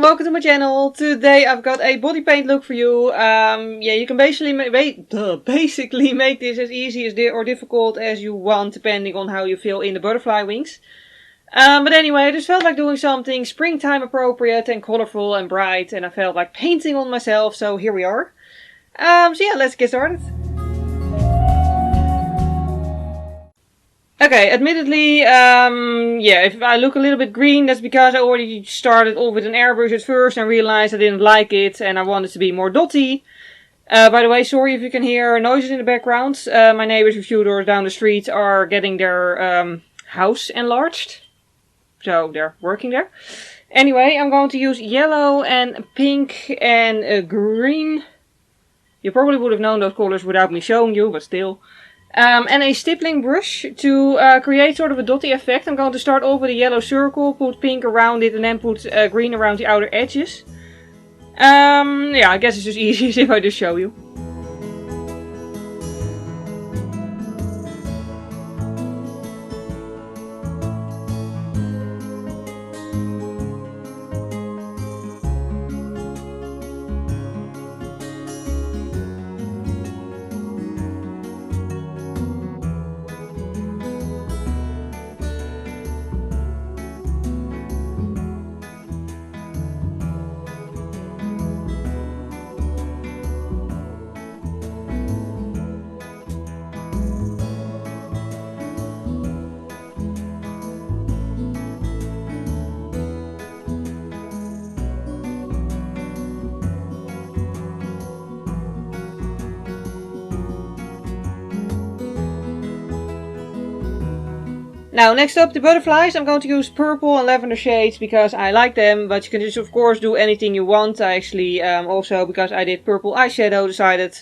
welcome to my channel. Today I've got a body paint look for you. Yeah, you can basically make this as easy as or difficult as you want, depending on how you feel in the butterfly wings. But anyway, I just felt like doing something springtime appropriate and colorful and bright, and I felt like painting on myself, so here we are. So yeah, let's get started. Okay, admittedly, yeah, if I look a little bit green, that's because I already started off with an airbrush at first and realized I didn't like it and I wanted to be more dotty. By the way, sorry if you can hear noises in the background. My neighbors a few doors down the street are getting their house enlarged. So they're working there. Anyway, I'm going to use yellow and pink and green. You probably would have known those colors without me showing you, but still. And a stippling brush to create sort of a dotty effect. I'm going to start off with a yellow circle, put pink around it, and then put green around the outer edges. Yeah, I guess it's just easiest if I just show you. Now, next up, the butterflies. I'm going to use purple and lavender shades because I like them, but you can just, of course, do anything you want. I actually, also, because I did purple eyeshadow, decided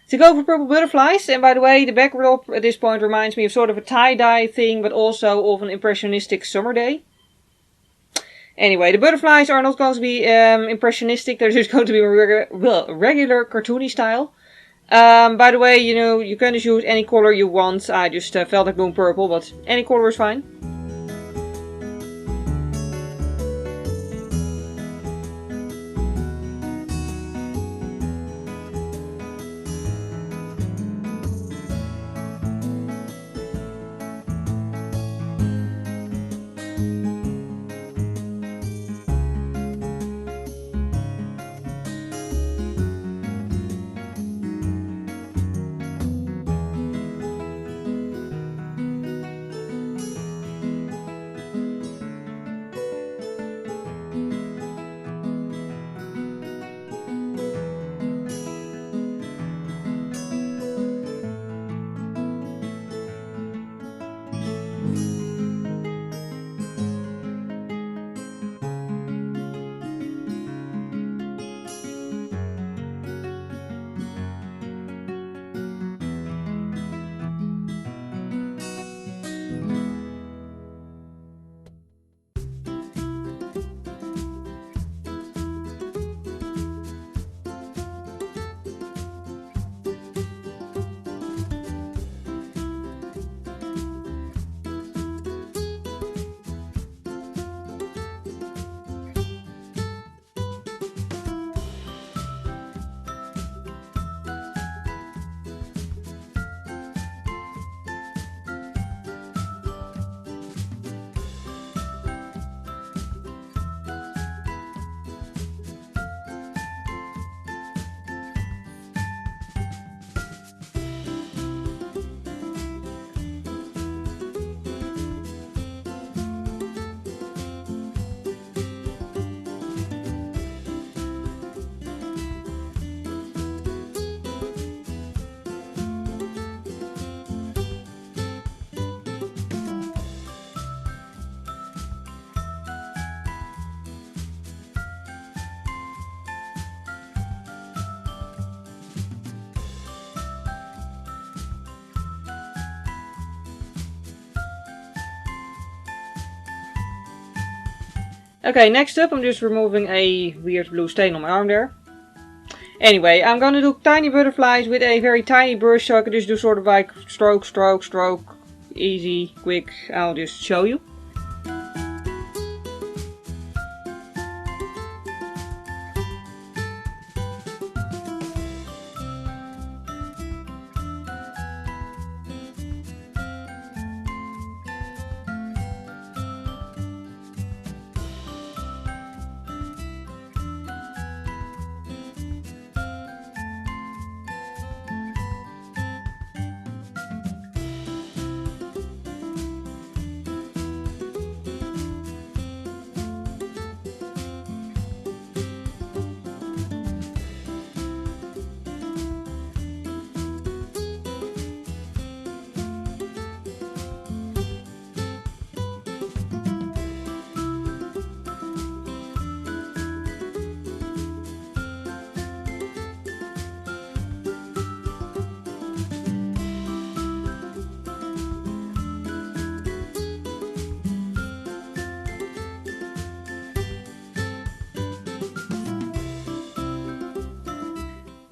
to go for purple butterflies. And by the way, the backdrop at this point reminds me of sort of a tie-dye thing, but also of an impressionistic summer day. Anyway, the butterflies are not going to be impressionistic, they're just going to be a regular cartoony style. By the way, you know, you can just use any color you want. I just felt like doing purple, but any color is fine. Okay, next up I'm just removing a weird blue stain on my arm there. Anyway, I'm gonna do tiny butterflies with a very tiny brush, so I can just do sort of like stroke, stroke, stroke, easy, quick. I'll just show you.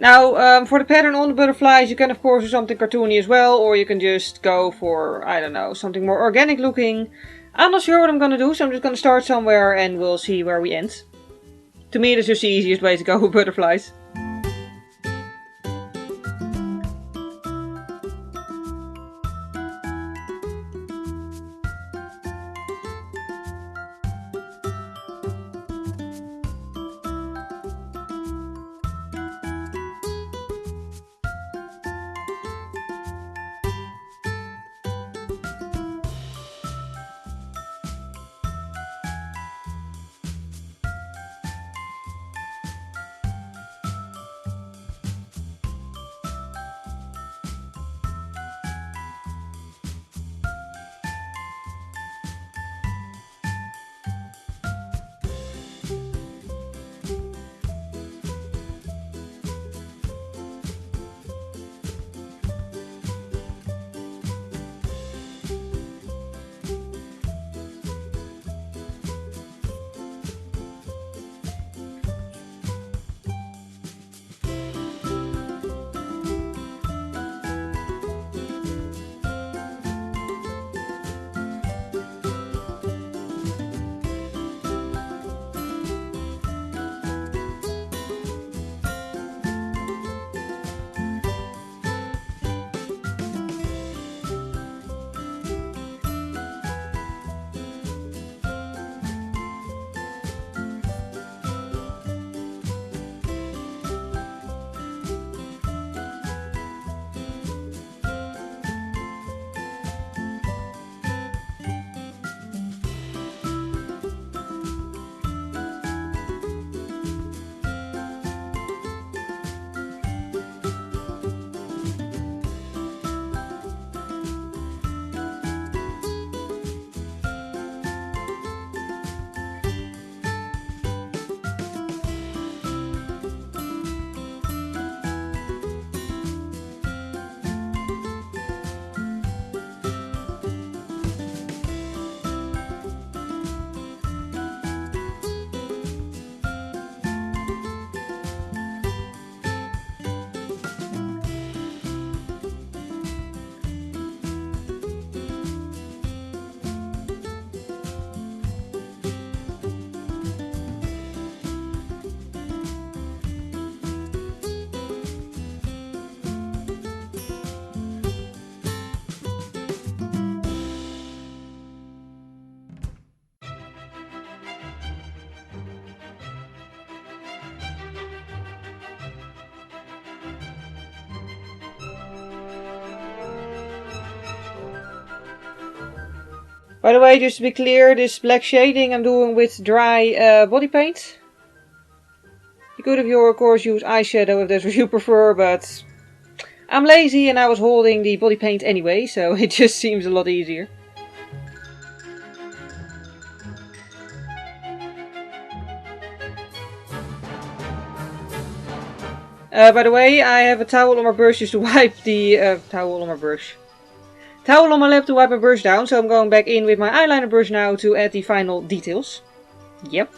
Now, for the pattern on the butterflies, you can of course do something cartoony as well, or you can just go for, I don't know, something more organic looking. I'm not sure what I'm gonna do, so I'm just gonna start somewhere and we'll see where we end. To me, that's just the easiest way to go with butterflies. By the way, just to be clear, this black shading I'm doing with dry body paint. You could, of course, use eyeshadow if that's what you prefer, but I'm lazy and I was holding the body paint anyway, so it just seems a lot easier. By the way, I have a towel on my brush just to wipe the towel on my lap to wipe my brush down, so I'm going back in with my eyeliner brush now to add the final details. Yep.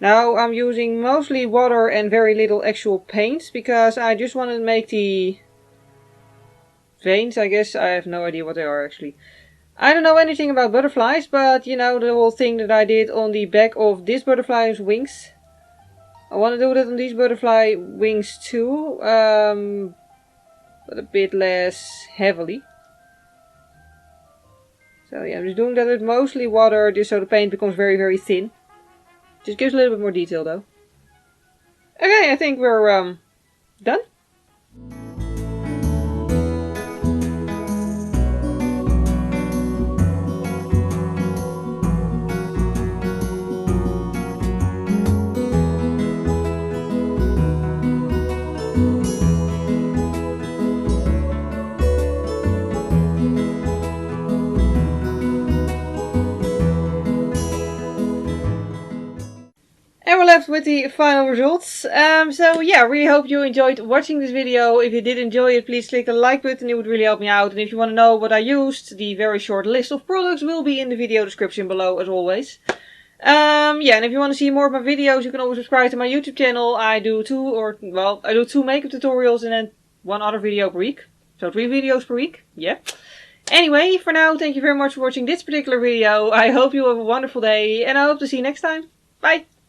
Now I'm using mostly water and very little actual paint because I just wanted to make the veins, I guess. I have no idea what they are actually. I don't know anything about butterflies, but you know, the whole thing that I did on the back of this butterfly's wings. I want to do that on these butterfly wings too, but a bit less heavily. So yeah, I'm just doing that with mostly water, just so the paint becomes very, very thin. Just gives a little bit more detail though. Okay, I think we're done. And we're left with the final results. So yeah, really hope you enjoyed watching this video. If you did enjoy it, please click the like button, it would really help me out. And if you want to know what I used, the very short list of products will be in the video description below as always. Yeah, and if you want to see more of my videos, you can always subscribe to my YouTube channel. I do two makeup tutorials and then one other video per week. So 3 videos per week, yeah. Anyway, for now, thank you very much for watching this particular video. I hope you have a wonderful day and I hope to see you next time. Bye!